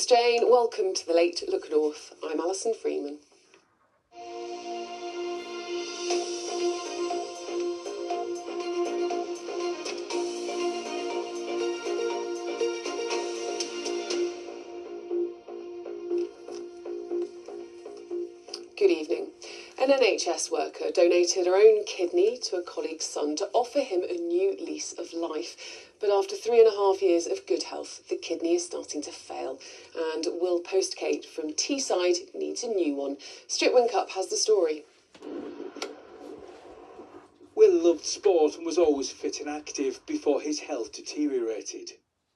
Jane, welcome to the Late Look North. I'm Alison Freeman. Good evening. An NHS worker donated her own kidney to a colleague's son to offer him a new lease of life. But after 3.5 years of good health, the kidney is starting to fail. And Will Postkate from Teesside needs a new one. Stripwin Cup has the story. Will loved sport and was always fit and active before his health deteriorated.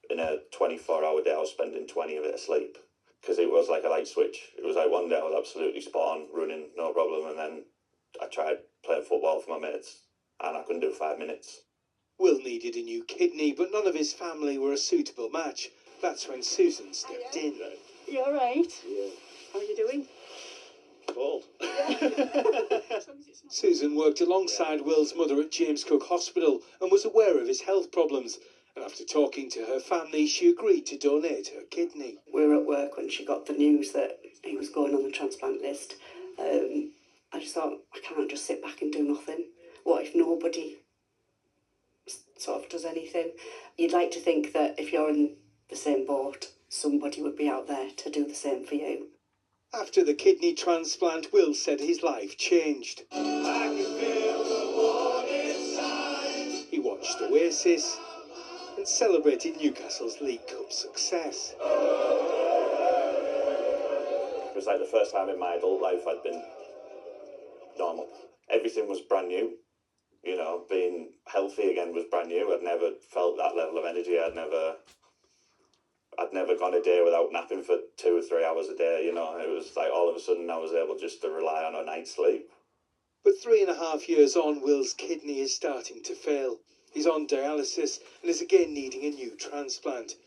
In a 24-hour day, I was spending 20 of it asleep. Because it was like a light switch. It was like one day I was absolutely spot on, running, no problem, and then I tried playing football for my mates, and I couldn't do 5 minutes. Will needed a new kidney, but none of his family were a suitable match. That's when Susan stepped in. You all right? Yeah. How are you doing? Cold. Susan worked alongside Will's mother at James Cook Hospital and was aware of his health problems. And after talking to her family, she agreed to donate her kidney. We were at work when she got the news that he was going on the transplant list. I just thought, I can't just sit back and do nothing. What if nobody sort of does anything? You'd like to think that if you're in the same boat, somebody would be out there to do the same for you. After the kidney transplant, Will said his life changed. I can feel the warning signs. He watched Oasis and celebrated Newcastle's League Cup success. It was like the first time in my adult life I'd been normal. Everything was brand new. You know, being healthy again was brand new. I'd never felt that level of energy. I'd never gone a day without napping for 2 or 3 hours a day. You know, it was like all of a sudden I was able just to rely on a night's sleep. But 3.5 years on, Will's kidney is starting to fail. He's on dialysis and is again needing a new transplant.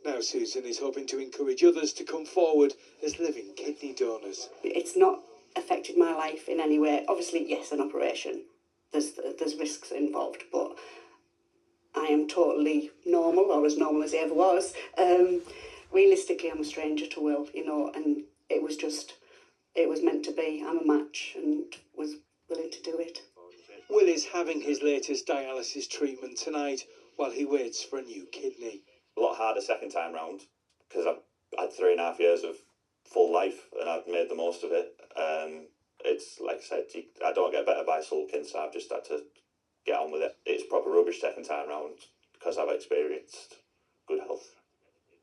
Now Susan is hoping to encourage others to come forward as living kidney donors. It's not affected my life in any way. Obviously, yes, an operation. There's risks involved, but I am totally normal, or as normal as he ever was. Realistically, I'm a stranger to Will, you know, and it was meant to be. I'm a match and was willing to do it. Will is having his latest dialysis treatment tonight while he waits for a new kidney. A lot harder second time round because I've had 3.5 years of full life and I've made the most of it. It's like I said, I don't get better by sulking, so I've just had to get on with it. It's proper rubbish second time round because I've experienced good health.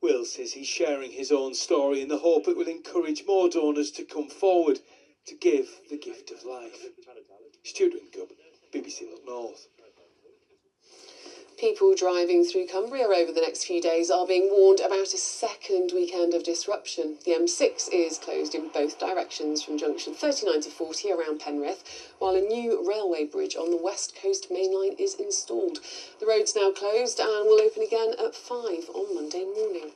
Will says he's sharing his own story in the hope it will encourage more donors to come forward to give the gift of life. Student Cup, BBC Look North. People driving through Cumbria over the next few days are being warned about a second weekend of disruption. The M6 is closed in both directions from junction 39 to 40 around Penrith, while a new railway bridge on the West Coast Main Line is installed. The road's now closed and will open again at 5 on Monday morning.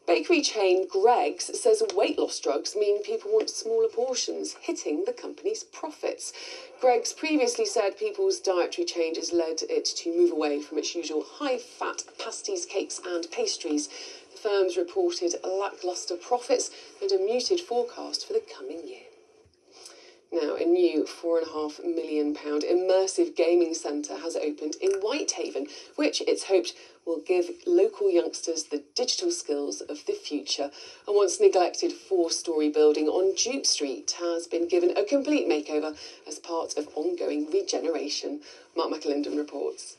Bakery chain Greggs says weight loss drugs mean people want smaller portions, hitting the company's profits. Greggs previously said people's dietary changes led it to move away from its usual high-fat pasties, cakes and pastries. The firm's reported lacklustre profits and a muted forecast for the coming year. Now, a new £4.5 million immersive gaming centre has opened in Whitehaven, which it's hoped will give local youngsters the digital skills of the future. A once neglected 4-storey building on Duke Street has been given a complete makeover as part of ongoing regeneration. Mark McAlinden reports.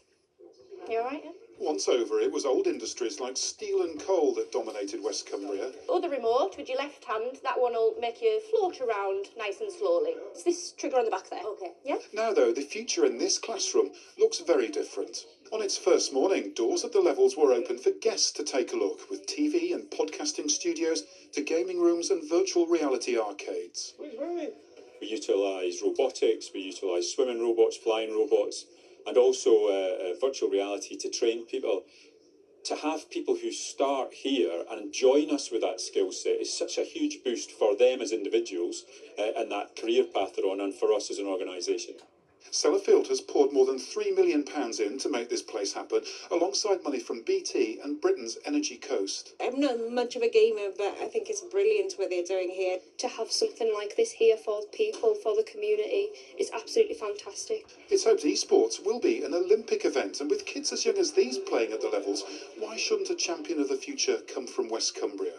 You all right, Ian? Once over, it was old industries like steel and coal that dominated West Cumbria. Other remote with your left hand, that one will make you float around nice and slowly. It's this trigger on the back there. Okay. Yeah? Now, though, the future in this classroom looks very different. On its first morning, doors at the levels were open for guests to take a look, with TV and podcasting studios to gaming rooms and virtual reality arcades. We utilise robotics, we utilise swimming robots, flying robots, and also virtual reality to train people. To have people who start here and join us with that skill set is such a huge boost for them as individuals and that career path they're on, and for us as an organisation. Sellafield has poured more than £3 million in to make this place happen, alongside money from BT and Britain's Energy Coast. I'm not much of a gamer, but I think it's brilliant what they're doing here. To have something like this here for people, for the community, is absolutely fantastic. It's hoped esports will be an Olympic event, and with kids as young as these playing at the levels, why shouldn't a champion of the future come from West Cumbria?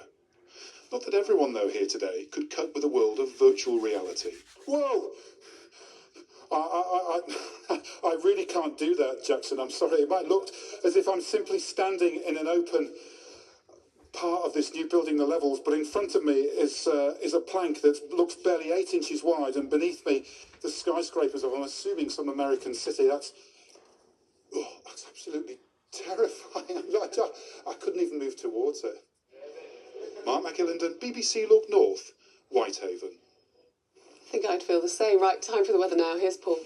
Not that everyone, though, here today could cope with a world of virtual reality. Whoa! I really can't do that, Jackson. I'm sorry. It might look as if I'm simply standing in an open part of this new building, the levels, but in front of me is a plank that looks barely 8 inches wide, and beneath me, the skyscrapers of, I'm assuming, some American city. That's absolutely terrifying. I couldn't even move towards it. Mark McIlinden, BBC Look North, Whitehaven. I think I'd feel the same. Right, time for the weather now. Here's Paul.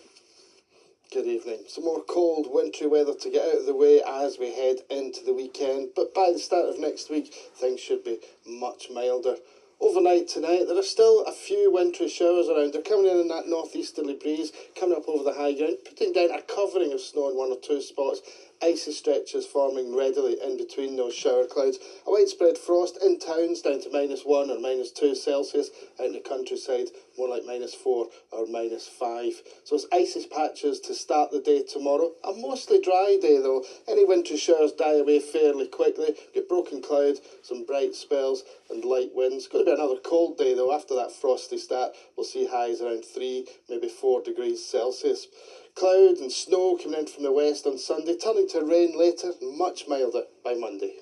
Good evening. Some more cold, wintry weather to get out of the way as we head into the weekend. But by the start of next week, things should be much milder. Overnight tonight, there are still a few wintry showers around. They're coming in that northeasterly breeze, coming up over the high ground, putting down a covering of snow in 1 or 2 spots. Icy stretches forming readily in between those shower clouds. A widespread frost in towns down to -1 or -2 Celsius. Out in the countryside, more like -4 or -5. So it's icy patches to start the day tomorrow. A mostly dry day though. Any wintry showers die away fairly quickly. Get broken cloud, some bright spells and light winds. Going to be another cold day though. After that frosty start, we'll see highs around 3, maybe 4 degrees Celsius. Cloud and snow coming in from the west on Sunday, turning to rain later, much milder by Monday.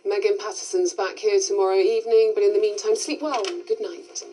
Megan Patterson's back here tomorrow evening, but in the meantime, sleep well. Good night.